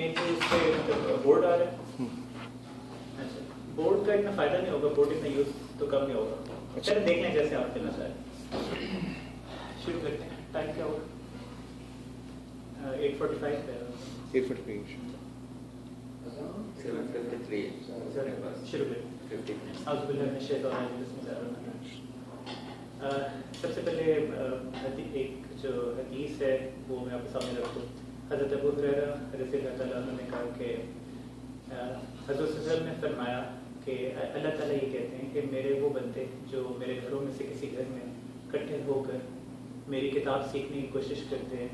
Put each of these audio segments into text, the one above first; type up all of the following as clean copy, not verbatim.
Main तो इस पे मतलब बोर्ड आ रहा है। अच्छा, बोर्ड का इतना फायदा नहीं होगा, बोर्ड इतना यूज तो कम नहीं होगा। चलो देख लें जैसे आप करना चाहें। शुरू करते हैं। टाइम क्या होगा? 8:45 है। 8:45 7:53 शुरू करते हैं। सबसे पहले एक जो हदीस है वो मैं आपके सामने रखूँ। हज़रत अबू हुरैरा रज़ियल्लाहु अन्हु ने कहा कि हज़रत सल्लल्लाहु ने फरमाया कि अल्लाह ताला ये कहते हैं कि मेरे वो बंदे जो मेरे घरों में से किसी घर में इकट्ठे होकर मेरी किताब सीखने की कोशिश करते हैं,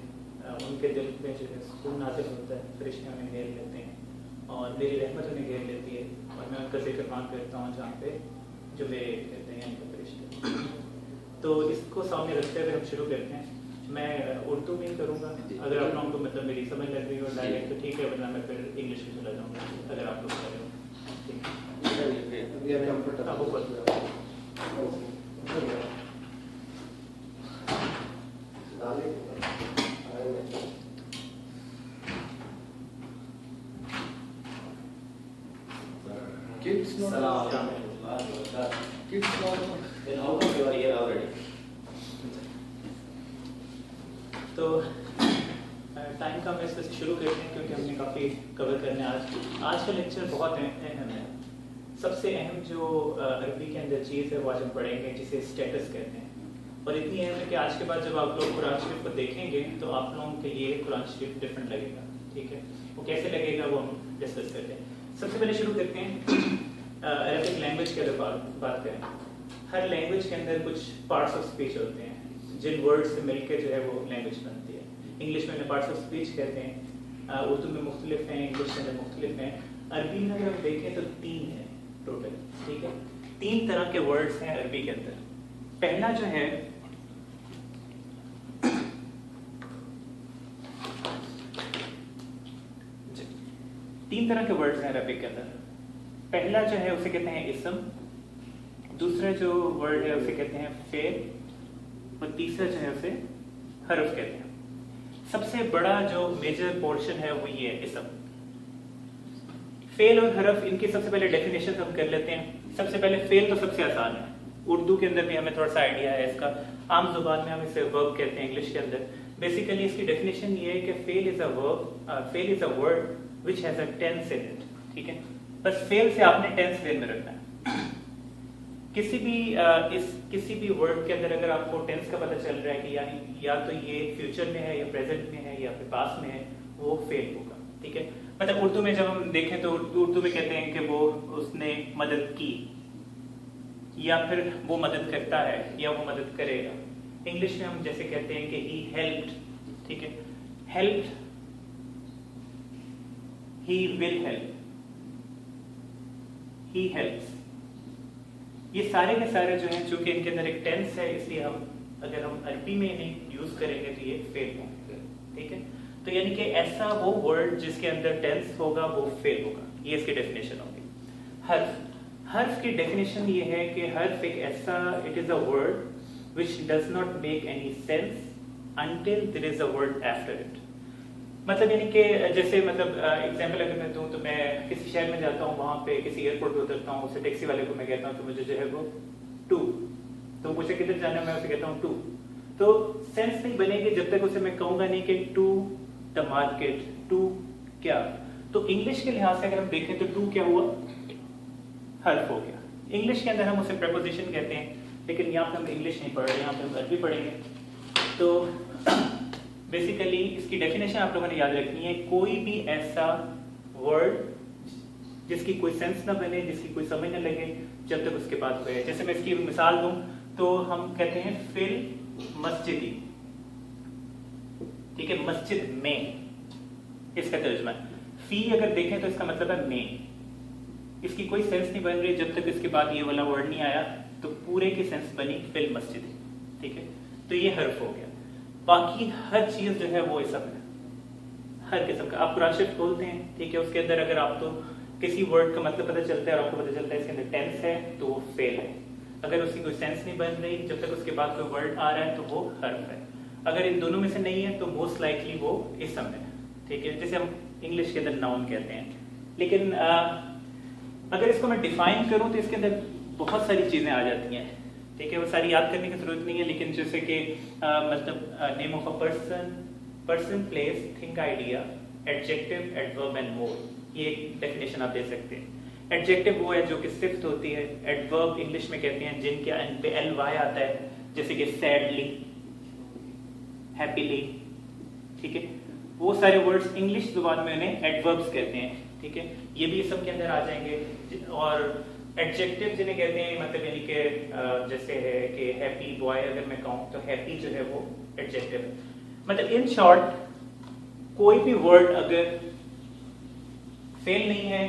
उनके दिल में जो है सुकून नाज़िल होता है, फरिश्ते उन्हें घेर लेते हैं और मेरी रहमत उन्हें घेर लेती है और मैं उनका जिक्र मान करता हूँ जहाँ पे जो मेरे कहते हैं उनके फरिश्ते। तो इसको सामने रखते हुए हम शुरू करते हैं। मैं उर्दू में करूँगा, अगर आप लोगों को मतलब मेरी समझ लग रही हो डायरेक्ट तो ठीक है, वरना मैं फिर इंग्लिश में चला जाऊँगा अगर आप लोग कर रहे हो। Kids not. Kids not. Then how come you are here already? तो टाइम का हम इससे शुरू करते हैं क्योंकि हमने काफ़ी कवर करने आज का लेक्चर बहुत अहम है। सबसे अहम जो अरबी के अंदर चीज़ है वो आज हम पढ़ेंगे जिसे स्टेटस कहते हैं, और इतनी अहम है कि आज के बाद जब आप लोग कुरान शरीफ को देखेंगे तो आप लोगों के लिए कुरान शरीफ डिफरेंट लगेगा। ठीक है, वो कैसे लगेगा वो हम डिस्कस करते हैं। सबसे पहले शुरू करते हैं अरबिक लैंग्वेज के अंदर बात करें। हर लैंग्वेज के अंदर कुछ पार्ट्स ऑफ स्पीच होते हैं जिन वर्ड से मिलकर जो है वो लैंग्वेज बनती है। इंग्लिश में पार्ट्स ऑफ स्पीच कहते हैं, उर्दू में मुख्तलिफ हैं, इंग्लिश के अंदर मुख्तलिफ हैं। अरबी में अगर हम देखें तो 3 है टोटल। ठीक है, 3 तरह के वर्ड्स हैं अरबी के अंदर। पहला जो है तीन तरह के वर्ड्स हैं अरबिक के अंदर। पहला जो है उसे कहते हैं इस्म, दूसरा जो वर्ड है उसे कहते हैं फेल, और तीसरा जो है उसे हर्फ कहते हैं। सबसे बड़ा जो मेजर पोर्शन है वो ये है इस्म। फेल और हर्फ, इनकी सबसे पहले डेफिनेशन हम कर लेते हैं। सबसे पहले फेल तो सबसे आसान है, उर्दू के अंदर भी हमें थोड़ा सा आइडिया है इसका। आम जुबान में हम इसे वर्ब कहते हैं इंग्लिश के अंदर। बेसिकली इसकी डेफिनेशन ये है कि fail is a verb, fail is a word which has a tense in it। ठीक है, बस फेल से आपने टेंस ध्यान में रखना है। किसी भी वर्ड के अंदर अगर आपको टेंस का पता चल रहा है कि यानी या तो ये फ्यूचर में है या प्रेजेंट में है या फिर पास्ट में है, वो फेल होगा। ठीक है, मतलब उर्दू में जब हम देखें तो उर्दू में कहते हैं कि वो उसने मदद की, या फिर वो मदद करता है या वो मदद करेगा। इंग्लिश में हम जैसे कहते हैं कि he helped। ठीक है, helped, he will help, he helps। ये सारे के सारे जो हैं चूंकि इनके अंदर एक टेंस है, इसलिए हम अगर हम अरबी में इन्हें यूज करेंगे तो ये फेल होंगे। ठीक है, तो यानी कि ऐसा वो वर्ड जिसके अंदर टेंस होगा वो फेल होगा, ये इसकी डेफिनेशन होगी। हर्फ की डेफिनेशन ये है कि हर्फ एक ऐसा, it is a word which does not make any sense until there is a word after it। मतलब यानी कि जैसे मतलब एग्जांपल अगर मैं दूं तो मैं किसी शहर में जाता हूँ, वहाँ पे किसी एयरपोर्ट पे उतरता हूँ, उसे टैक्सी वाले को मैं कहता हूँ कि मुझे जो है वो टू, तो मुझे किधर जाना है मैं उसे कहता हूँ टू। तो सेंस नहीं बनेगी जब तक उसे मैं कहूँगा नहीं कि टू द मार्केट, टू क्या। तो इंग्लिश के लिहाज से अगर हम देखें तो टू क्या हुआ, हर्फ हो गया। इंग्लिश के अंदर हम उसे प्रपोजिशन कहते हैं, लेकिन यहाँ पे हम इंग्लिश नहीं पढ़ रहे, यहाँ पे हम अरबी पढ़ेंगे। तो बेसिकली इसकी डेफिनेशन आप लोगों ने याद रखनी है, कोई भी ऐसा वर्ड जिसकी कोई सेंस ना बने, जिसकी कोई समझ ना लगे जब तक उसके बाद हुए। जैसे मैं इसकी मिसाल दूं तो हम कहते हैं फिल मस्जिदी। ठीक है, मस्जिद में, इसका तर्जुमा। फी अगर देखें तो इसका मतलब है में। इसकी कोई सेंस नहीं बन रही जब तक इसके बाद ये वाला वर्ड नहीं आया, तो पूरे की सेंस बनी फिल मस्जिदी। ठीक है, तो ये हर्फ हो गया। बाकी हर चीज जो है वो इस्म है, हर किस्म का। आप कुरान शरीफ खोलते हैं, ठीक है, उसके अंदर अगर आप तो किसी वर्ड का मतलब पता चलता है और आपको पता चलता है इसके अंदर टेंस है तो वो फेल है। अगर उसकी कोई सेंस नहीं बन रही जब तक उसके बाद कोई वर्ड आ रहा है तो वो हर्फ है। अगर इन दोनों में से नहीं है तो मोस्ट लाइकली वो इस्म है। ठीक है, जैसे हम इंग्लिश के अंदर नाउन कहते हैं। लेकिन अगर इसको मैं डिफाइन करूं तो इसके अंदर बहुत सारी चीज़ें आ जाती हैं, ठीक है, वो सारी याद करने की जरूरत नहीं है, लेकिन जैसे कि मतलब name of a person, place, thing, idea, adjective, adverb and more, ये एक डेफिनेशन आप दे सकते हैं। एडजेक्टिव वो है जो कि सिफ्त होती है, एडवर्ब इंग्लिश में कहते हैं जिनके एंड पे एल वाई आता है, जैसे कि सैडली, हैप्पीली, ठीक है, वो सारे वर्ड्स इंग्लिश जुबान में उन्हें एडवर्ब्स कहते हैं, ठीक है, ये भी सब के अंदर आ जाएंगे। और एडजेक्टिव जिन्हें कहते हैं मतलब यानी कि जैसे है कि हैप्पी बॉय अगर मैं कहूँ तो हैप्पी जो है वो एडजेक्टिव है। मतलब इन शॉर्ट कोई भी वर्ड अगर फेल नहीं है,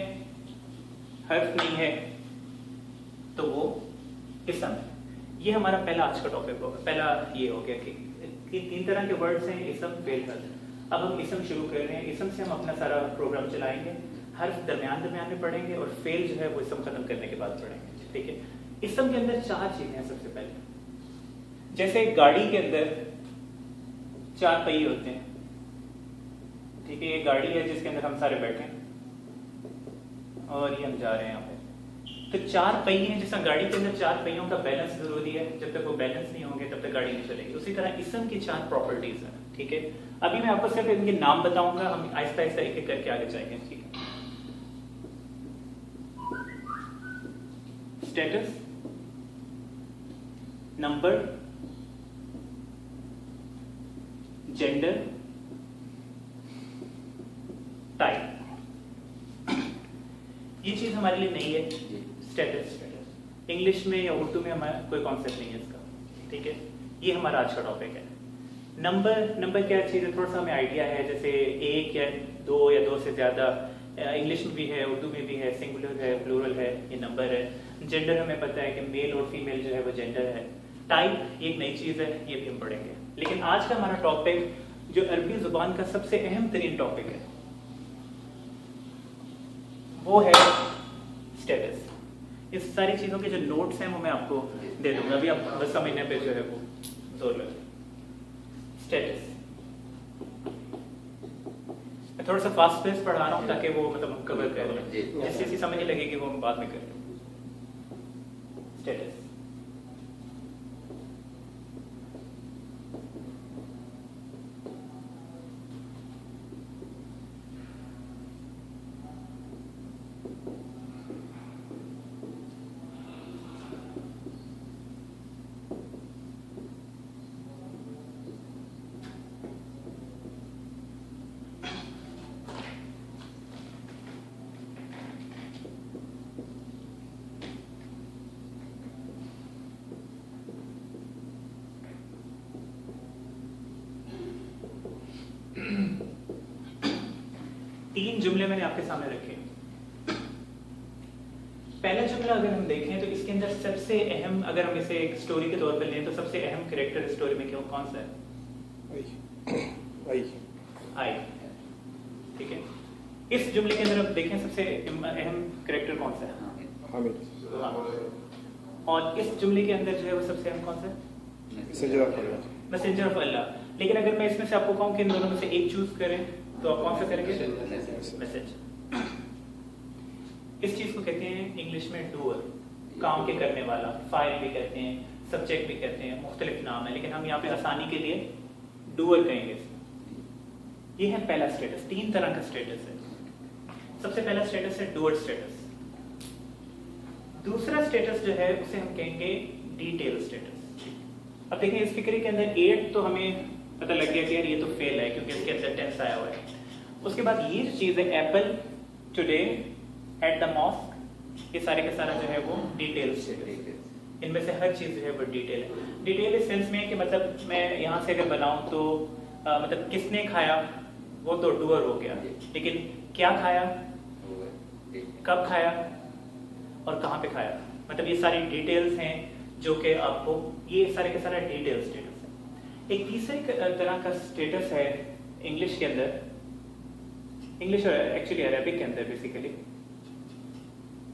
हर्फ नहीं है, तो वो इसम है। ये हमारा पहला आज का टॉपिक होगा। पहला ये हो गया कि 3 तरह के वर्ड्स हैं, इसम, फेल, हर्फ। अब हम इसम शुरू कर रहे हैं। इसम से हम अपना सारा प्रोग्राम चलाएंगे, हर्फ दरमियान में पढ़ेंगे और फेल जो है वो इसम खत्म करने के बाद पढ़ेंगे, ठीक है। इसम के अंदर 4 चीजें हैं। सबसे पहले जैसे एक गाड़ी के अंदर 4 पहिए होते हैं, ठीक है, ये गाड़ी है जिसके अंदर हम सारे बैठे हैं और ये हम जा रहे हैं यहाँ पे। तो 4 पहिए हैं, जैसा गाड़ी के अंदर 4 पहियों का बैलेंस जरूरी है, जब तक वो बैलेंस नहीं होंगे तब तक गाड़ी नहीं चलेगी। उसी तरह इसम की 4 प्रॉपर्टीज हैं, ठीक है। अभी मैं आपको सिर्फ इनके नाम बताऊंगा, हम आहिस्ता आहिस्ता एक एक करके आगे जाएंगे, ठीक है। Status, number, gender, type. ये चीज हमारे लिए नहीं है। स्टेटस इंग्लिश में या उर्दू में हमारा कोई कॉन्सेप्ट नहीं है इसका, ठीक है। ये हमारा आज का टॉपिक है। नंबर क्या चीज़ है, थोड़ा सा हमें आइडिया है, जैसे 1 या 2 या 2 से ज़्यादा, इंग्लिश में भी है, उर्दू में भी है, सिंगुलर है, प्लूरल है, ये नंबर है। जेंडर हमें पता है कि मेल और फीमेल जो है वो जेंडर है। टाइप एक नई चीज़ है, ये भी हम पढ़ेंगे। लेकिन आज का हमारा टॉपिक जो अरबी जुबान का सबसे अहम तरीन टॉपिक है वो है स्टेटस। इस सारी चीज़ों के जो नोट्स हैं वो मैं आपको दे दूंगा, अभी आप बस समझने पे जो है वो जोर लगे। स्टेटस मैं थोड़ा सा फास्ट पेस पढ़ा रहा हूँ ताकि वो मतलब हम कवर करें, जैसे जैसी समझ लगेगी वो हम बाद में करें। स्टेटस तीन जुमले मैंने आपके सामने रखे। पहला जुमला अगर हम देखें तो इसके अंदर सबसे अहम, अगर हम इसे एक स्टोरी के तौर पर लें तो सबसे अहम कैरेक्टर स्टोरी में क्यों कौन सा है? आई, ठीक है। इस जुमले के अंदर आप देखें सबसे अहम कैरेक्टर कौन सा है? हामिद। और इस जुमले के अंदर जो है वो सबसे अहम कौन सा है? मैसेंजर ऑफ अल्लाह। लेकिन अगर मैं इसमें से आपको कहूँ कि इन दोनों में से एक चूज करें तो आप कौन सा करेंगे? मैसेज। इस चीज को कहते हैं इंग्लिश में डूअर, काम के करने वाला, फाइल भी कहते हैं, सब्जेक्ट भी कहते हैं, मुख्तलिफ नाम है, लेकिन हम यहाँ पे आसानी के लिए डूअर कहेंगे। ये है पहला स्टेटस। 3 तरह का स्टेटस है। सबसे पहला स्टेटस है डूअर स्टेटस। दूसरा स्टेटस जो है उसे हम कहेंगे डिटेल स्टेटस। अब देखिए इस फिक्रे के अंदर 8 तो हमें पता लग गया कि यार ये तो फेल है क्योंकि इसके अंदर टेंस आया हुआ है। उसके बाद ये जो चीज है Apple, today, at the mosque, ये सारे का सारा जो है वो डिटेल स्टेटस। इनमें से हर चीज जो है वो डिटेल है। डिटेल इस सेंस में कि मतलब मैं यहाँ से अगर बनाऊं तो मतलब किसने खाया वो तो डूअर हो गया, लेकिन क्या खाया, कब खाया और कहाँ पे खाया, मतलब ये सारी डिटेल्स हैं जो कि आपको, ये सारे का सारा डिटेल स्टेटस है। एक तीसरे तरह का स्टेटस है इंग्लिश के अंदर, इंग्लिश और एक्चुअली अरबिक के अंदर बेसिकली।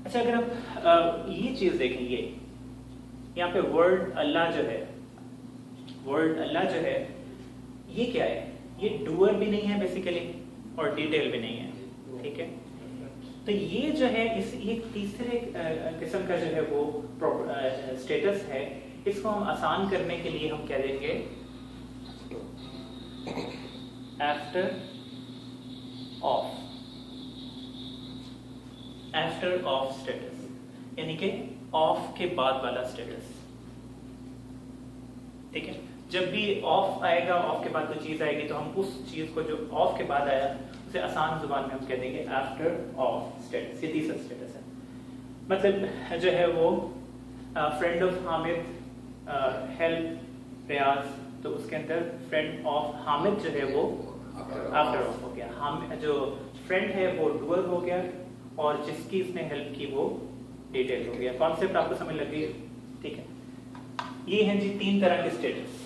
अच्छा अगर आप ये चीज देखें, ये यहाँ पे वर्ड अल्लाह जो है, वर्ड अल्लाह जो है ये क्या है? ये डूअर भी नहीं है बेसिकली और डिटेल भी नहीं है, ठीक है। तो ये जो है इस एक तीसरे किस्म का जो है वो स्टेटस है, इसको हम आसान करने के लिए हम क्या देंगे, after of, after of status, यानी कि ऑफ के बाद वाला स्टेटस, ठीक है। जब भी ऑफ आएगा, ऑफ के बाद कोई चीज आएगी, तो हम उस चीज को जो ऑफ के बाद आया उसे आसान जुबान में हम कह देंगे आफ्टर ऑफ स्टेटस। ये तीसरा स्टेटस है। मतलब जो है वो फ्रेंड ऑफ हामिद हेल्प रियाज, तो उसके अंदर फ्रेंड ऑफ हामिद जो है वो आफ्टर ऑफ हो गया। हम जो फ्रेंड है वो डुअर हो गया, और जिसकी इसने हेल्प की वो डिटेल हो गया। कॉन्सेप्ट आपको समझ लग गई, ठीक है। ये हैं जी 3 तरह के स्टेटस।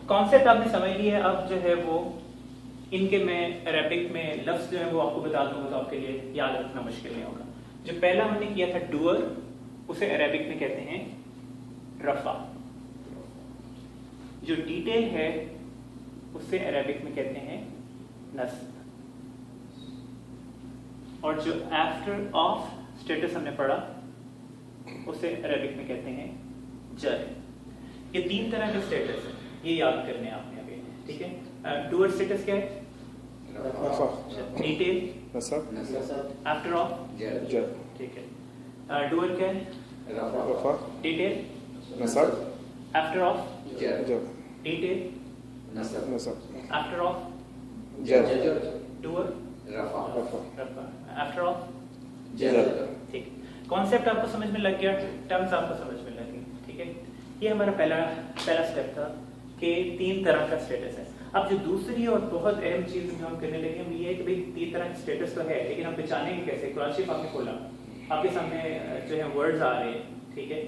कॉन्सेप्ट आपने समझ लिया है। अब जो है वो इनके मैं अरेबिक में लफ्ज जो है वो आपको बता दूंगा, तो आपके लिए याद रखना मुश्किल नहीं होगा। जो पहला हमने किया था डुअर, उसे अरेबिक में कहते हैं रफा। जो डिटेल है उसे अरेबिक में कहते हैं नस्ब। और जो आफ्टर ऑफ स्टेटस हमने पढ़ा उसे अरेबिक में कहते हैं जर। ये 3 तरह के स्टेटस है, ये याद करने आपने अभी, ठीक है। डुअर स्टेटस क्या है? डिटेल नसब, आफ्टर ऑफ जर, ठीक है। डुअर क्या है? रफा, डिटेल नसब, आफ्टर ऑफ जर, डिटेल नसब, आफ्टर ऑफ जर, डुअर रफा, रफा, आफ्टर ऑफ जर। ठीक। कॉन्सेप्ट आपको समझ में लग गया, टर्म्स आपको समझ में लग गई, ठीक है। ये हमारा पहला स्टेप था कि 3 तरह का स्टेटस है। अब जो दूसरी और बहुत अहम चीज जो हम करने लगे हम ये है कि भाई 3 तरह का स्टेटस तो है, लेकिन हम पहचानेंगे कैसे? कुरान शरीफ आपने खोला, आपके सामने जो है वर्ड्स आ रहे हैं, ठीक है।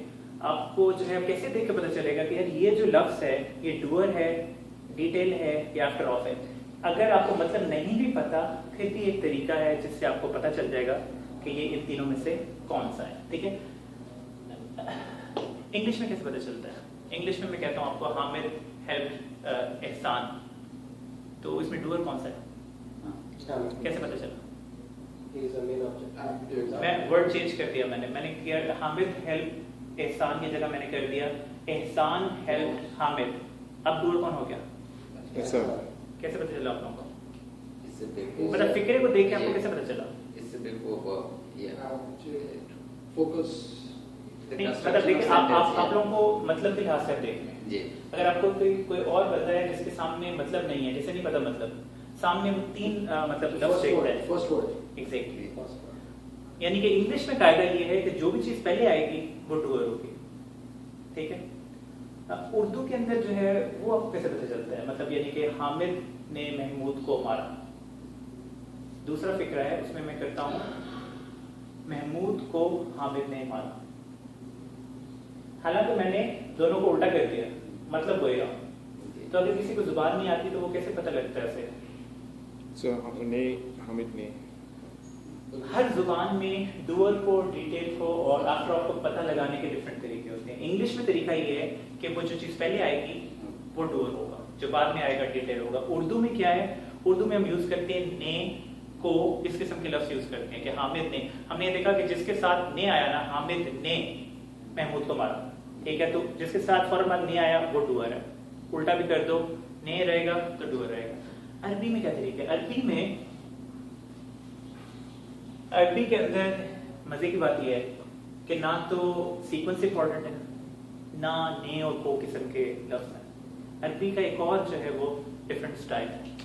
आपको जो है कैसे देख के पता चलेगा कि यार ये जो लफ्ज है ये डुअर है, डिटेल है या आफ्टर ऑफ है। अगर आपको मतलब नहीं भी पता, फिर भी एक तरीका है जिससे आपको पता चल जाएगा कि ये इन तीनों में से कौन सा है, ठीक है। इंग्लिश में कैसे पता चलता है? इंग्लिश में मैं कहता हूँ आपको हामिद हेल्प एहसान, तो इसमें डुअर कौन सा है? कैसे पता चला? मैं वर्ड चेंज कर दिया, मैंने किया हामिद हेल्प एहसान की जगह मैंने कर दिया एहसान हेल्प हामिद। अब डुअर कौन हो गया? कैसे पता चला आप लोगों को? मतलब फिक्रे को देख के आपको कैसे पता चला? इससे बिल्कुल फोकस नहीं, मतलब देखिए आप लोगों को मतलब के लिहाज से देख रहे हैं जी। अगर आपको कोई और बंदा है जिसके सामने मतलब नहीं है, जिसे नहीं पता मतलब, सामने वो 3 मतलब लफ्ज देखता है, फर्स्ट वर्ड, एग्जैक्टली। यानी कि इंग्लिश में कायदा ये है कि जो भी चीज पहले आएगी वो डुअर होगी, ठीक है। उर्दू के अंदर जो है वो आपको कैसे पता चलता है? मतलब यानी कि हामिद ने महमूद को मारा, दूसरा फिक्रा है उसमें मैं करता हूं महमूद को हामिद ने मारा। हालांकि मैंने दोनों को उल्टा कर दिया, मतलब वही रहा। तो अगर किसी को जुबान नहीं आती तो वो कैसे पता लगता है उसे? हामिद ने हर जुबान में डुअर को, डिटेल को और आफ्टर ऑफ को पता लगाने के डिफरेंट तरीके होते हैं। इंग्लिश में तरीका ये है कि वो जो चीज पहले आएगी वो डुअर होगा, जो बाद में आएगा डिटेल होगा। उर्दू में क्या है? उर्दू में हम यूज करते हैं ने को, इस किस्म के लफ्ज यूज करते हैं कि हामिद ने। हमने देखा कि जिसके साथ ने आया ना, हामिद ने महमूद को मारा, ठीक है, तो जिसके साथ फौरन बाद ने आया वो डुअर है। उल्टा भी कर दो, ने रहेगा तो डुअर रहेगा। अरबी में क्या तरीका है? अरबी के अंदर मजे की बात यह है कि ना तो सीक्वेंस इंपॉर्टेंट है, ना ने और को किस्म के लफ्ज हैं। अरबी का एक और जो है वो डिफरेंट स्टाइल है।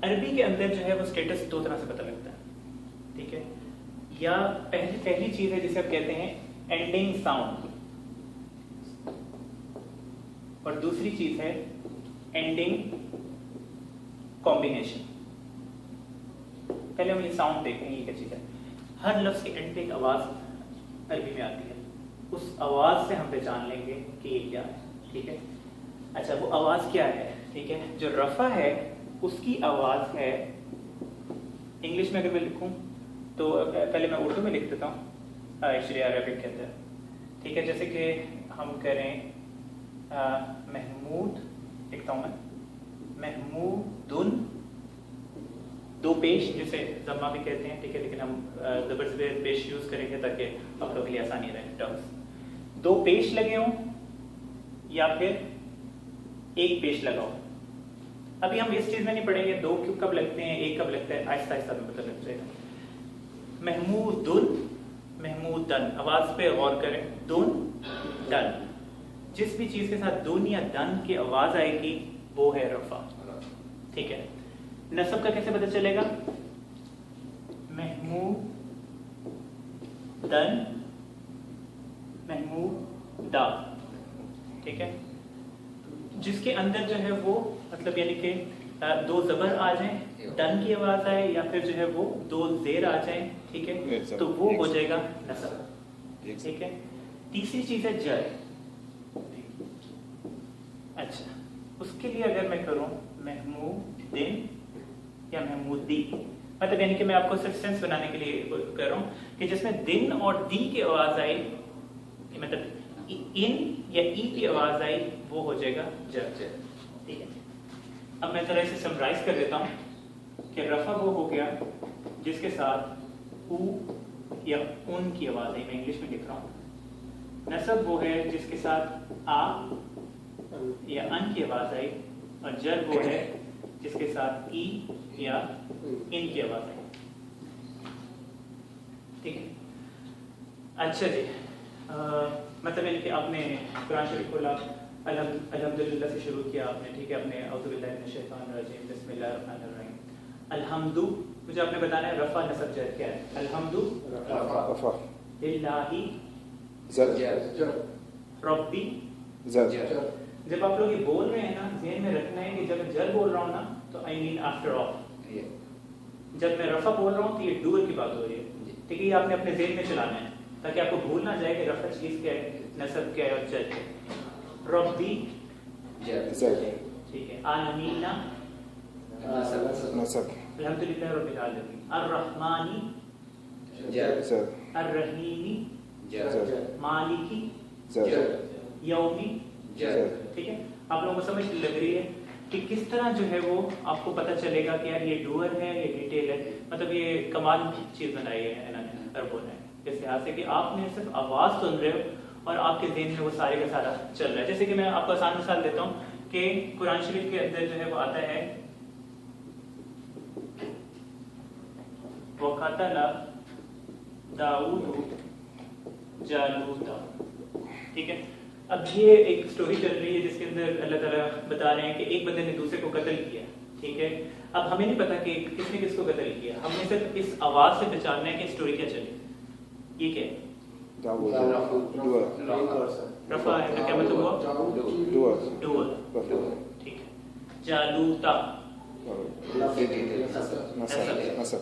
अरबी के अंदर जो है वो स्टेटस 2 तरह से पता लगता है, ठीक है। या पहली चीज है जिसे आप कहते हैं एंडिंग साउंड, और दूसरी चीज है एंडिंग कॉम्बिनेशन। पहले हम ये साउंड देखें, ये क्या चीज है। हर लफ्ज के एंड पे एक आवाज अरबी में आती है, उस आवाज से हम पहचान लेंगे कि ये क्या है, ठीक है। अच्छा, वो आवाज क्या है? ठीक है, जो रफा है उसकी आवाज है, इंग्लिश में अगर मैं लिखूं तो पहले मैं उर्दू में लिख देता हूँ एक्चुअली अरबिक के अंदर, ठीक है। जैसे कि हम करें महमूद, लिखता हूँ मैं महमूदुन دو پیش جسے ضمہ بھی کہتے ہیں, ٹھیک ہے, لیکن ہم زبر زبر پیش یوز کریں گے تاکہ آپ لوگوں کے لیے آسانی رہے ٹرمز. دو پیش لگے ہوں یا پھر ایک پیش لگا ہو. ابھی ہم اس چیز میں نہیں پڑھیں گے دو کیوں کب لگتے ہیں, ایک کب لگتا ہے, آہستہ آہستہ میں پتہ لگ جائے گا. محمودن, محمودن, آواز پہ غور کریں. دن, دن, جس بھی چیز کے ساتھ دن یا دن کی آواز آئے گی وہ ہے رفع. ٹھیک ہے. نصب کا کیسے پتہ چلے گا؟ محمودن, محمودا. ٹھیک ہے. جس کے اندر جو ہے وہ مطلب یعنی کہ دو زبر آ جائیں, دن کی آواز آئے, یا پھر جو ہے وہ دو زیر آ جائیں, ٹھیک ہے, تو وہ ہو جائے گا نصب. ٹھیک ہے. تیسری چیز ہے جر. اچھا, اس کے لیے اگر میں کروں محمودن یا محمودی, مطلب یعنی کہ میں آپ کو صرف سینس بنانے کے لیے کر رہا ہوں کہ جس میں دن اور دی کی آواز آئی, مطلب ان یا ای کی آواز آئی, وہ ہو جائے گا جر. ٹھیک ہے. اب میں ذرا اسے سمرائز کر دیتا ہوں کہ رفع وہ ہو گیا جس کے ساتھ او یا ان کی آواز آئی, میں انگلش میں لکھ رہا ہوں. نصب وہ ہے جس کے ساتھ آ یا ان کی آواز آئی, اور جر وہ ہے جس کے ساتھ ای یا ان کی آواز آئی. ٹھیک ہے. اچھا جی, مطلب یعنی کہ آپ نے قرآن شریف کھولا, الحمدللہ سے شروع کیا آپ نے, ٹھیک ہے, اپنے اعوذ باللہ من الشیطان الرجیم بسم اللہ الرحمن الرحیم. الحمد, مجھے آپ نے بتانا ہے رفع نصب جر کیا ہے. الحمد رفع, للہ زر, ربی زر. جب آپ لوگ یہ بول رہے ہیں نا, ذہن میں رکھنا ہے کہ جب میں جر بول رہا ہوں نا تو I mean after all. جب میں رفع بول رہا ہوں تو یہ ڈوئر کی بات ہو رہی ہے. ٹھیک ہے, یہ آپ نے اپنے ذہن میں چلانا ہے تاکہ آپ کو بھول نہ جائے کہ رفع چیز کیا ہے, نصب کیا ہے اور جر کیا ہے. ربی زر, ٹھیک ہے. عالمین نصب, الحمدللہ رب العالمین. الرحمانی زر, الرحیمی زر, مالکی زر, یومی. ٹھیک ہے. آپ لوگوں کو سمجھ لگ رہی ہے کہ کس طرح جو ہے وہ آپ کو پتہ چلے گا کہ یار یہ ڈوئر ہے, یہ ڈیٹیل ہے. مطلب یہ کمال چیز بنائی ہے انہوں نے, عربوں نے, اس لحاظ سے کہ آپ نے صرف آواز سن رہے ہو اور آپ کے ذہن میں وہ سارے کا سارا چل رہا ہے. جیسے کہ میں آپ کو آسان مثال دیتا ہوں کہ قرآن شریف کے اندر جو ہے وہ آتا ہے وَقَتَلَ دَاؤُدُ جَالُوتَ. ٹھیک ہے. اب یہ ایک سٹوری چل رہی ہے جس کے اندر اللہ تعالیٰ بتا رہے ہیں کہ ایک بندے نے دوسرے کو قتل کیا. ٹھیک ہے. اب ہمیں نہیں پتا کہ کس نے کس کو قتل کیا, ہم نے صرف اس آواز سے پہچاننا ہے کہ سٹوری کیا چلی. یہ کیا ہے؟ رفع ہے. کیا مطلب ہوا؟ ڈوئر. ٹھیک ہے. جالوتا نصب.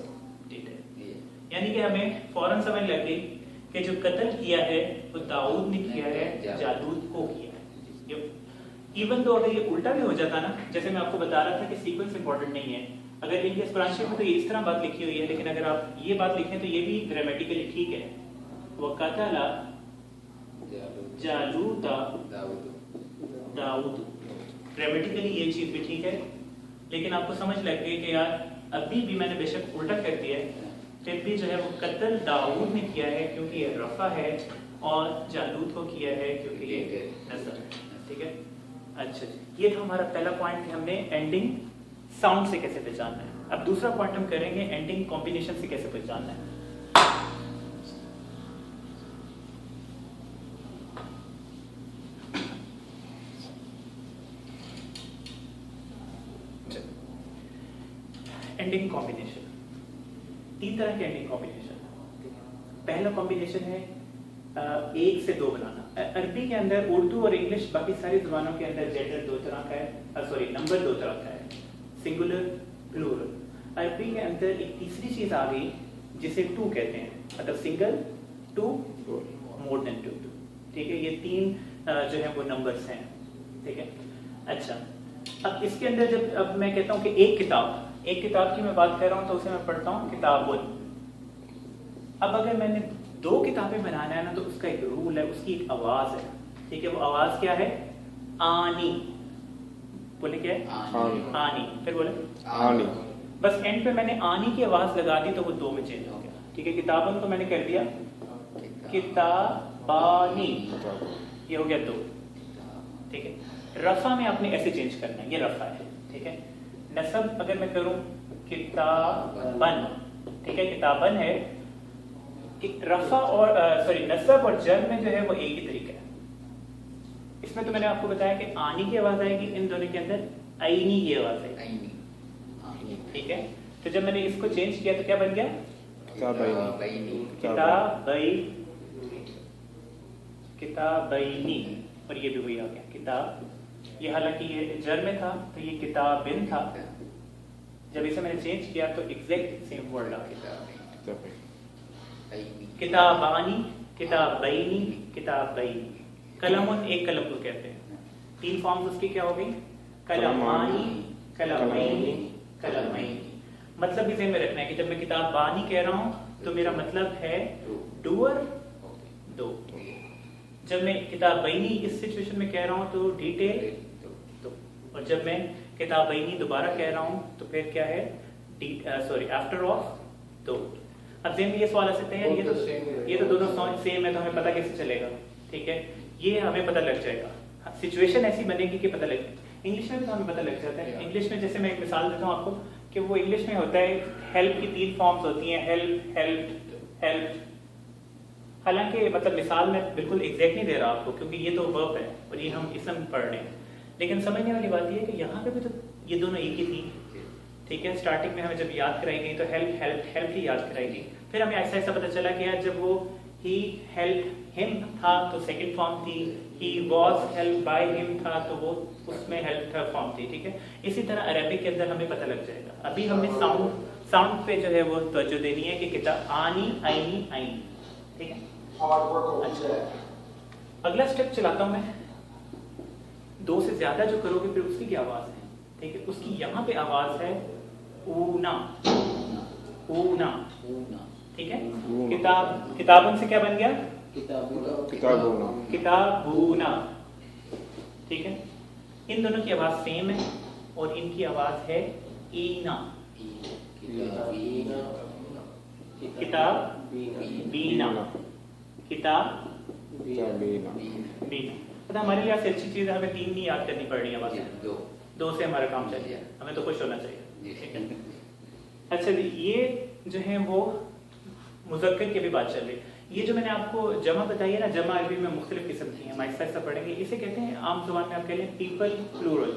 یعنی کہ ہمیں فوراً سمجھ لگ گئی کہ جو قتل کیا ہے وہ داؤد نے کیا ہے, جالوت کو کیا ہے. ایون تو اگر یہ الٹا بھی ہو جاتا نا, جیسے میں آپ کو بتا رہا تھا کہ سیکوینس امپورٹنٹ نہیں ہے. اگر ان کے قرآن شریف میں تو یہ اس طرح بات لکھی ہوئی ہے, لیکن اگر آپ یہ بات لکھیں تو یہ بھی گرامیٹیکلی ٹھیک ہے. وَقَتَلَ جَالُوتَ داؤد, گرامیٹیکلی یہ چیز بھی ٹھیک ہے, لیکن آپ کو سمجھ لگ گئی کہ یار ابھی بھی میں نے بے شک الٹا کر دیا ہے, پھر بھی جو ہے وہ قتل داؤد نے کیا ہے کیونکہ یہ رفع ہے, اور جالوت کو کیا ہے کیونکہ یہ نصب ہے. ٹھیک ہے. اچھا جی, یہ تھا ہمارا پہلا پوائنٹ کہ ہم نے اینڈنگ ساؤنڈ سے کیسے پہچاننا ہے. اب دوسرا پوائنٹ ہم کریں گے اینڈنگ کمبینیشن سے کیسے پہچاننا ہے. اینڈنگ کمبینیشن, تین طرح کے اینڈنگ کمبینیشن. پہلا کمبینیشن ہے ایک سے دو بنانا. عربی کے اندر, اردو اور انگلش باقی ساری زبانوں کے اندر جینڈر دو طرح کا ہے, سوری نمبر دو طرح کا ہے, سنگولر پلورل. عربی کے اندر ایک تیسری چیز آ گئی جسے ٹو کہتے ہیں, مطلب single, two, more than two. ٹھیک ہے. یہ تین جو ہے وہ نمبرز ہیں. ٹھیک ہے. اچھا, اب اس کے اندر جب اب میں کہتا ہوں کہ ایک کتاب کی میں بات کر رہا ہوں تو اسے میں پڑھتا ہوں کتابن. اب اگر میں نے دو کتابیں بنانا ہے نا تو اس کا ایک رول ہے, اس کی ایک آواز ہے. ٹھیک ہے. وہ آواز کیا ہے؟ آنی. بولے کیا ہے؟ آنی. پھر بولے آنی. बस एंड पे मैंने आनी की आवाज लगा दी तो वो दो में चेंज हो गया, ठीक है। किताबन को मैंने कर दिया किताबानी, ये हो गया दो, ठीक है। रफा में आपने ऐसे चेंज करना है, ये रफा है, ठीक है। नसब अगर मैं करूं किताबन, ठीक है, किताबन है। रफा और सॉरी नसब और जर में जो है वो एक ही तरीका है। इसमें तो मैंने आपको बताया कि आनी की आवाज आएगी, इन दोनों के अंदर आईनी की आवाज आएगी, ठीक है। तो जब मैंने इसको चेंज किया तो क्या बन गया? किताबैनी, और ये भी वही आ गया किताब। ये हालांकि ये जर में था तो ये किताबिन था, जब इसे मैंने चेंज किया तो एग्जैक्ट सेम वर्ड आ गया। किताबानी, किताबैनी, किताबैनी। कलमुन एक कलम को कहते हैं, तीन फॉर्म्स उसकी क्या हो गई? कलमानी, कलमैनी, कलमैनी। मतलब भी ज़हन में रखना है कि जब मैं किताबानी कह रहा हूं तो मेरा मतलब है डूअर दो। जब मैं किताबैनी इस सिचुएशन में कह रहा हूं तो डिटेल दो, और जब मैं किताबैनी दोबारा कह रहा हूं तो फिर क्या है? सॉरी आफ्टर ऑफ दो। अब ज़हन में ये सवाल आ सकते हैं, ये तो दोनों सेम है तो हमें पता कैसे चलेगा? ठीक है, ये हमें पता लग जाएगा, सिचुएशन ऐसी बनेगी कि पता लगे। इंग्लिश में भी तो हमें पता लग जाता है। इंग्लिश में जैसे मैं एक मिसाल देता हूँ आपको कि वो इंग्लिश में होता है, हेल्प की तीन फॉर्म्स होती हैं, हेल्प, हेल्प, हेल्प। हालांकि मतलब मिसाल में बिल्कुल एग्जैक्ट नहीं दे रहा आपको, क्योंकि ये तो वर्ब है और ये हम इसम पढ़ रहे हैं, लेकिन समझने वाली बात ये है कि यहाँ पे भी तो ये दोनों एक ही थी, ठीक है। स्टार्टिंग में हमें जब याद कराई गई तो हेल्प, हेल्प, हेल्प ही याद कराई गई। फिर हमें ऐसा ऐसा पता चला कि यार जब वो ही हेल्प हिम था तो सेकंड फॉर्म थी, he was help by him था तो वो उसमें हेल्प थर्ड फॉर्म थी, ठीक है। इसी तरह अरबिक के अंदर हमें पता लग जाएगा। अभी हमें साउंड पे जो है वो तवज्जो देनी है कि किताब आनी, आईनी, आईनी, ठीक है। अच्छा, अगला स्टेप चलाता हूं मैं। दो से ज्यादा जो करोगे फिर उसकी क्या आवाज है, ठीक है। उसकी यहाँ पे आवाज है ऊना, ऊना, ठीक है। किताब, किताबन से क्या बन गया? किताबूना, किताबूना, ठीक है। इन दोनों की आवाज सेम है और इनकी आवाज है ईना। किताब बीना, किताब किताबीना। बीना। पता हमारे लिए अच्छी चीज है, हमें तीन नहीं याद करनी पड़ रही है, आवाज दो से हमारा काम चाहिए, हमें तो खुश होना चाहिए, ठीक है। अच्छा जी, ये जो है वो मुज़क्कर की भी बात चल रही है। ये जो मैंने आपको जमा बताई है ना, जमा अरबी में मुख्तलिफ किस्म की है, हम आहिस्ता आहिस्ता पढ़ेंगे। इसे कहते हैं आम जुबान में आप कह लें पीपल प्लूरल,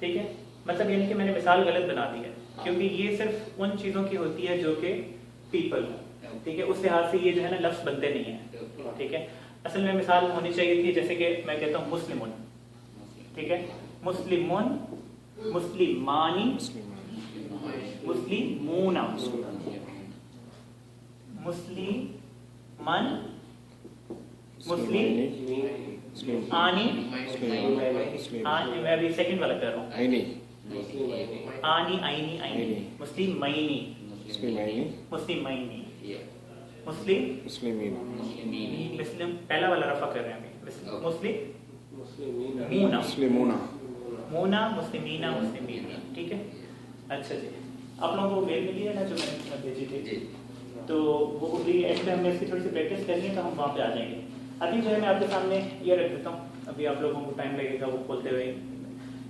ठीक है। मतलब यानी कि मैंने मिसाल गलत बना दी है, क्योंकि ये सिर्फ उन चीज़ों की होती है जो कि पीपल, ठीक है। उस लिहाज से ये जो है ना लफ्ज़ बनते नहीं है, ठीक है। असल में मिसाल होनी चाहिए थी, जैसे कि मैं कहता हूँ मुस्लिमुन, ठीक है। मुस्लिमुन, मुस्लिमानी, मुस्लिमूना, मुस्लिमन, मुस्लिम आनी, मैं अभी सेकंड वाला कर रहा हूँ, आनी, आईनी, आईनी, मुस्लिम मईनी, मुस्लिम मईनी, मुस्लिम, मुस्लिम पहला वाला रफा कर रहे हैं अभी, मुस्लिम मूना, मुस्लिमूना, मूना, मुस्लिमीना, मुस्लिमीना, ठीक है। अच्छा जी, आप लोगों को मेल मिली है ना जो मैंने भेजी थी, तो वो एंड में हमने इसकी थोड़ी सी प्रैक्टिस करनी है तो हम वहाँ पे आ जाएंगे। अभी जो है मैं आपके सामने ये रख देता हूँ, अभी आप लोगों को टाइम लगेगा वो खोलते हुए।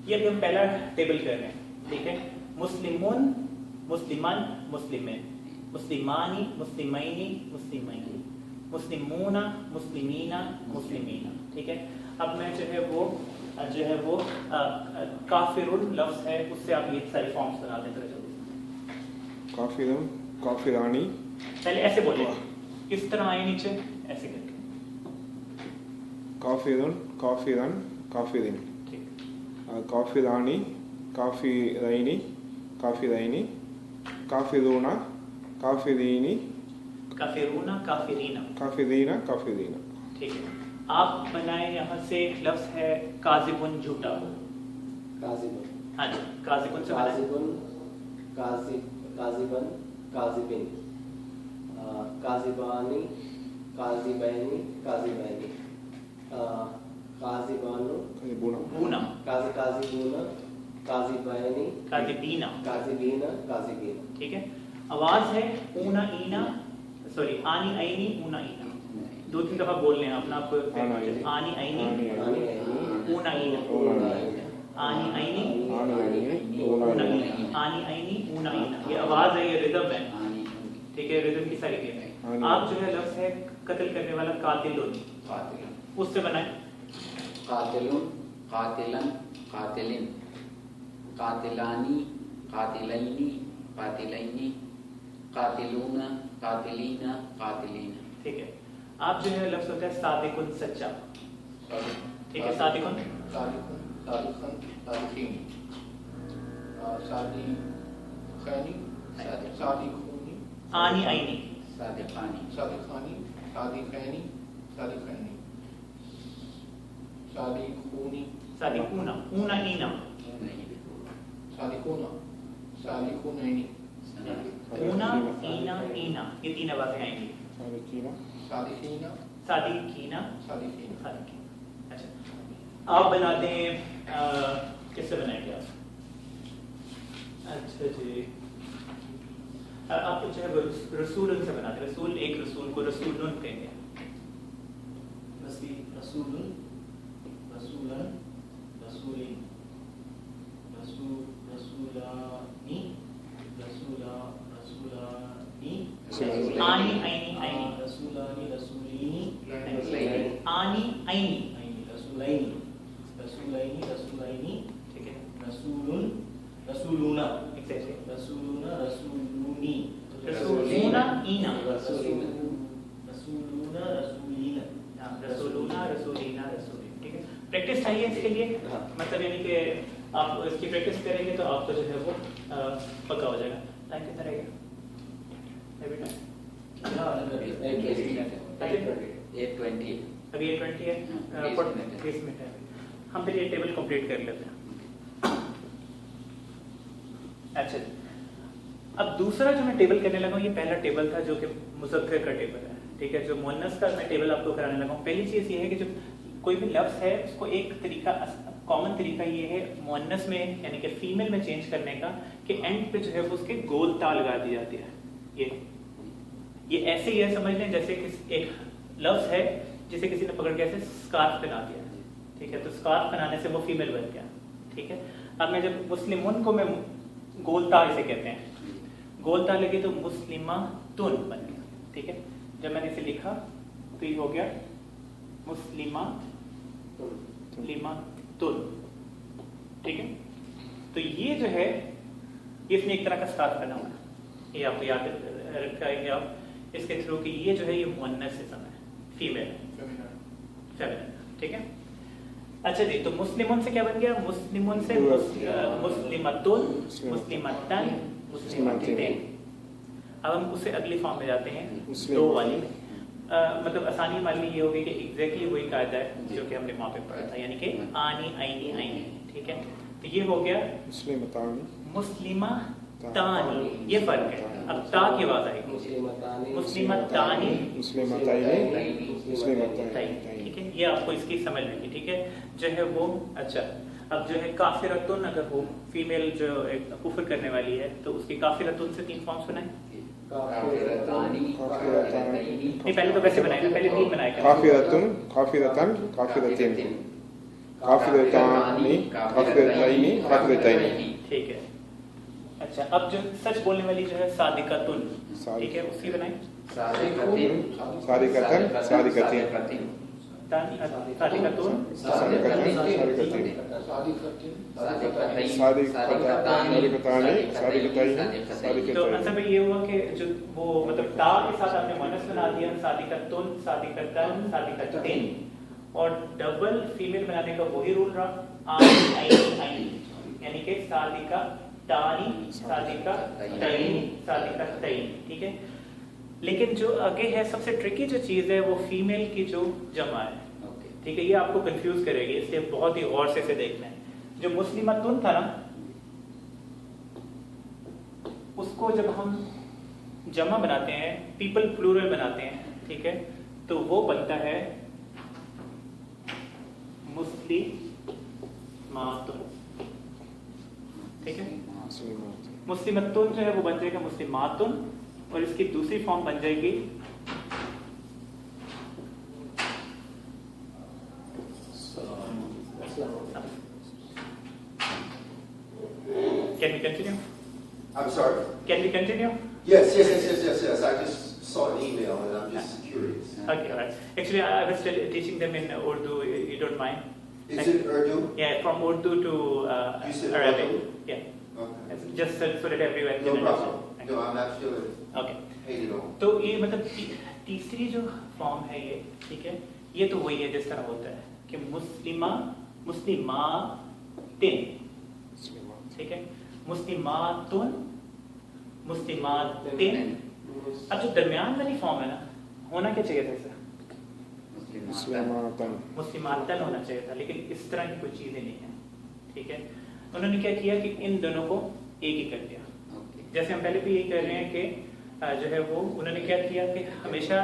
ये अभी हम पहला टेबल कर रहे हैं, ठीक है। मुस्लिमुन, मुस्लिमन, मुस्लिमिन, मुस्लिमानी, मुस्लिमैनी, मुस्लिमैनी, मुस्लिमूना, मुस्लिमीना, मुस्लिमीना, ठीक है। अब मैं जो है वो काफिरुल लफ्ज़ है, उससे आप ये सारी फॉर्म्स बना देते हैं। काफिरुन, काफिरानी, पहले ऐसे बोले, किस तरह आए नीचे, ऐसे करके काफिरुन, काफिरन, काफिरिन, ठीक। काफिरानी, काफिरैनी, काफिरैनी, काफिरूना, काफिरीनी, काफिरूना, काफिरीना, काफिरीना, काफिरीना, ठीक है। आप बनाए यहाँ से लफ्ज़ है काजिबुन, झूठा। काजिबुन, हाँ जी, काजिबुन से बनाए। काजिबुन, काजिबन, काजिबिन, काजिबानी, काजिबैनी, काजिबैनी, काजिबानु, काजिबूना, बूना, काजिबूना, काज़िबैनी काज़िबीना, काज़िबीना काज़िबीना ठीक है। आवाज है ऊना ईना, सॉरी आनी आईनी ऊना ईना, 2-3 दफा बोल लें अपना आपको। आनी आईनी ऊना ईना, आनी आईनी ऊना ईना, आनी आईनी ऊना ईना, ये आवाज है, ये रिदम है, ठीक है, रिदम की सारी गेम है। आप जो है लफ्ज है कत्ल करने वाला कातिलुन, उससे बनाए कातिलुन, कातिलन, कातिलिन, कातिलानी, कातिलैनी, कातिलैनी, कातिलूना, कातिलीना, कातिलीना। ठीक है। आप जो है लफ्ज होता है सादिकुन, सच्चा, ठीक है। सादिकुन, सादिकुन, सादिकुन, सादिकीन, सादिखैनी, सादिखूनी, आनी आईनी, सादिकानी, सादिखानी, सादिखैनी, सादिखैनी, सादिखूनी, सादिकुना, ऊना ईना, सादिकुना, सादिकुनैनी, ऊना ईना ईना, ये 3 आवाजें आएंगी। सादिकीना, सादिकीना, सादिकीना, सादिकीना। अच्छा, आप बनाते हैं किससे बनाएंगे आप? अच्छा जी, आप जो है रसूलन से बनाते हैं। रसूल, एक रसूल को रसूलुन कहेंगे। रसूलुन, रसूलन, रसूलिन, रसूलानी, रसूलानी, आनी आईनी आईनी, रसूलानी, रसूलीनी, आनी आईनी, रसूलैनी, रसूलैनी, रसूलैनी, ठीक है। रसूलुन, रसूलूना, एग्जैक्टली। रसूलूना, रसूलूनी, रसूलूना ईना, रसूलूना, रसूलीना, रसूलूना, रसूलीना, रसूलीन, ठीक है। प्रैक्टिस चाहिए इसके लिए, मतलब यानी कि आप इसकी प्रैक्टिस करेंगे तो आपको जो है वो पक्का हो जाएगा। टाइम कितना रहेगा अभी? टाइम 8:20 अभी 8:20 है, 30 मिनट है। हम फिर ये टेबल कंप्लीट कर लेते हैं। अच्छा, अब दूसरा जो मैं टेबल करने लगा हूँ, ये पहला टेबल था जो कि मुज़क्कर का टेबल है, ठीक है। जो मुअन्नस का मैं टेबल आपको कराने लगा हूँ। पहली चीज़ ये है कि जो कोई भी लफ्ज़ है उसको एक तरीका, कॉमन तरीका ये है मुअन्नस में यानी कि फीमेल में चेंज करने का कि एंड पे जो है वो उसके गोल ता लगा दी जाती है। ये ऐसे ही है, समझ लें जैसे कि एक लफ्ज़ है जिसे किसी ने पकड़ के ऐसे स्कार्फ पहना दिया, ठीक है। तो स्कार्फ पहनाने से वो फीमेल बन गया, ठीक है। अब मैं जब मुस्लिमुन को मैं गोलता इसे कहते हैं, गोलता लगी तो मुस्लिमा तुन बन गया, ठीक है। जब मैंने इसे लिखा तो ये हो गया मुस्लिमा तुन, ठीक है। तो ये जो है इसमें एक तरह का स्कार्फ बना हुआ है, ये आपको याद रखेंगे आप इसके थ्रू कि ये जो है ये मुअन्नस इस्म है, फीमेल है, फेमिनिन, ठीक है। अच्छा जी, तो मुस्लिमुन से क्या बन गया? मुस्लिमुन से मुस्लिमतुन, मुस्लिमतन, मुस्लिमतैन। अब हम उससे अगली फॉर्म में जाते हैं, दो वाली में। मतलब आसानी हमारे लिए ये होगी कि एग्जैक्टली वही कायदा है जो कि हमने वहाँ पे पढ़ा था, यानी कि आनी आईनी आईनी, ठीक है। तो ये हो गया मुस्लिमा तानी, ये फर्क है। अब ता की आवाज आएगी, मुस्लिमतानी, ठीक है। ये आपको इसकी समझ लेंगे, ठीक है। जो है वो अच्छा, अब जो है काफिरतुन अगर हो फीमेल जो एक कुफर करने वाली है तो उसकी काफिरतुन से 3 फॉर्म्स बनाए। नहीं, पहले तो वैसे बनाए, पहले 3 बनाए। काफिरतुन, काफिरतन, काफिरतिन, काफिरतानी, काफिरतैनी, काफिरतैनी, ठीक है। अच्छा, अब जो सच बोलने वाली जो है सादिकतुन, ठीक है, उसकी बनाए। सादिकतन, सादिकतिन, सादिकतुन, सादिकतिन, तो अंतर में ये हुआ कि जो वो मतलब ता के साथ आपने मुअन्नस बना दिया, सादिकतुन, सादिकतन, सादिकतिन, और डबल फीमेल बनाने का वही रूल रहा, आनी आईनी आईनी, यानी कि सादिका तानी, सादिका तैनी, सादिका तैनी, ठीक है। लेकिन जो आगे है सबसे ट्रिकी जो चीज है वो फीमेल की जो जमा है, ठीक है। ये आपको कंफ्यूज करेगी, इसलिए बहुत ही गौर से इसे देखना है। जो मुस्लिमतुन था ना, उसको जब हम जमा बनाते हैं, पीपल प्लूरल बनाते हैं, ठीक है, तो वो बनता है मुस्लिमातुन, ठीक है। मुस्लिमात मुस्लिमतुन जो है वो बन जाएगा मुस्लिमातुन, और इसकी दूसरी फॉर्म बन जाएगी Can we continue? I'm sorry? Can we continue? Yes. I just saw an email and I'm just curious. Okay, all right. Actually, I was still teaching them in Urdu. You don't mind? Is it Urdu? Yeah, from Urdu to You said Arabic. Urdu? Yeah, Okay. just so that everyone No can problem. understand. No, I'm not feeling Okay. hated on. तो ये मतलब तीसरी जो form है ये, ठीक है, ये तो वही है जिस तरह होता है कि मुस्लिमातिन, ठीक है, मुस्लिमातुन, मुस्लिमातिन। अब जो दरमियान वाली फॉर्म है ना, होना क्या चाहिए था इसे? मुस्लिमातन मुस्लिमातन होना चाहिए था, लेकिन इस तरह की कोई चीजें नहीं है, ठीक है। उन्होंने क्या किया कि इन दोनों को एक ही कर दिया। जैसे हम पहले भी यही कर रहे हैं कि जो है वो उन्होंने क्या किया कि हमेशा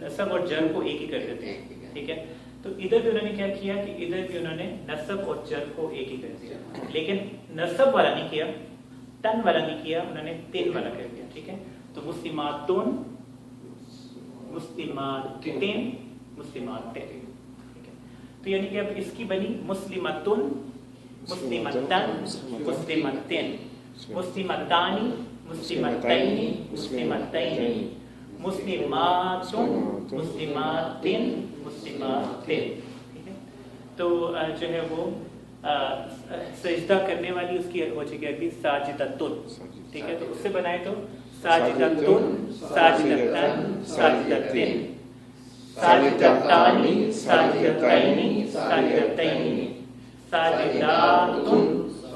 नसब और जर को एक ही कर देते हैं, ठीक है। तो इधर भी उन्होंने क्या किया कि इधर भी उन्होंने नसब और जर को एक ही कर दिया, लेकिन नसब वाला नहीं किया, तन वाला नहीं किया, उन्होंने तिन वाला कर दिया, ठीक है। तो मुस्लिमातुन, मुस्लिमातिन, मुस्लिमातिन, ठीक है। तो यानी कि अब इसकी बनी मुस्लिमतुन, मुस्लिमतन, मुस्लिमतिन, मुस्लिमतानी, मुस्लिमतैनी, मुस्लिमतैनी, मुस्लिमातुन, मुस्लिमातिन, मुस्लिमातिन, ठीक है। तो जो है वो सजदा करने वाली उसकी हो जाएगी अभी साजिदतुन, ठीक है। तो उससे बनाए तो साजिदतुन, साजिदतन, साजिदतिन, साजिदतानी, साजिदतैनी, साजिदतैनी, साजिदातुन,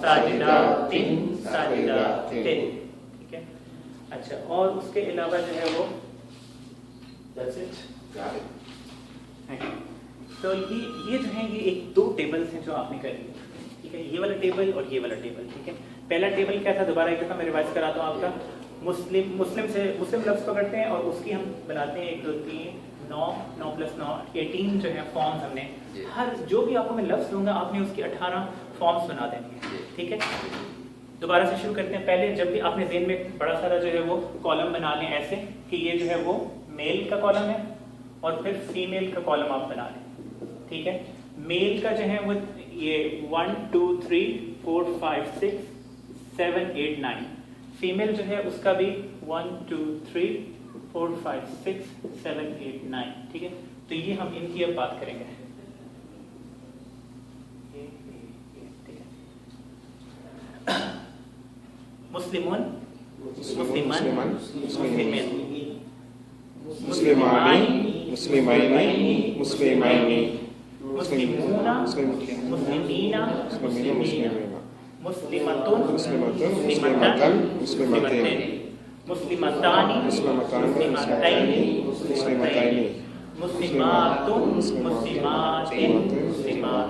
साजिदातिन, साजिदातिन, ठीक है। अच्छा, और उसके अलावा जो है वो that's it. तो ये जो है ये एक दो टेबल्स हैं जो आपने कर लिए, ठीक है। ये वाला टेबल और ये वाला टेबल, ठीक है। पहला टेबल क्या था, दोबारा एक दफा मैं रिवाइज कराता हूँ आपका। मुस्लिम लफ्ज पकड़ते हैं और उसकी हम बनाते हैं 1 2 3 9 9 + 9 18 जो है फॉर्म्स हमने, हर जो भी आपको मैं लफ्ज दूंगा आपने उसकी 18 फॉर्म्स बना देंगे, ठीक है। दोबारा से शुरू करते हैं। पहले जब भी आपने ज़हन में बड़ा सारा जो है वो कॉलम बना लें ऐसे कि ये जो है वो मेल का कॉलम है और फिर फीमेल का कॉलम आप बना लें, ठीक है। मेल का जो है वो ये 1 2 3 4 5 6 7 8 9, फीमेल जो है उसका भी 1 2 3 4 5 6 7 8 9, ठीक है। तो ये हम इनकी अब बात करेंगे, ठीक है। मुस्लिमुन, मुस्लिमन, मुस्लिमिन, मुस्लिमानी, मुस्लिमैनी, मुस्लिमैनी, मुस्लिमूना, मुस्लिमीना, मुस्लिमीना, मुस्लिमतुन, मुस्लिमतुन, मुस्लिमतन, मुस्लिमतिन, मुस्लिमतानी, मुस्लिमतानी, मुस्लिमतैनी, मुस्लिमतैनी, मुस्लिमातुन, मुस्लिमातिन, मुस्लिमात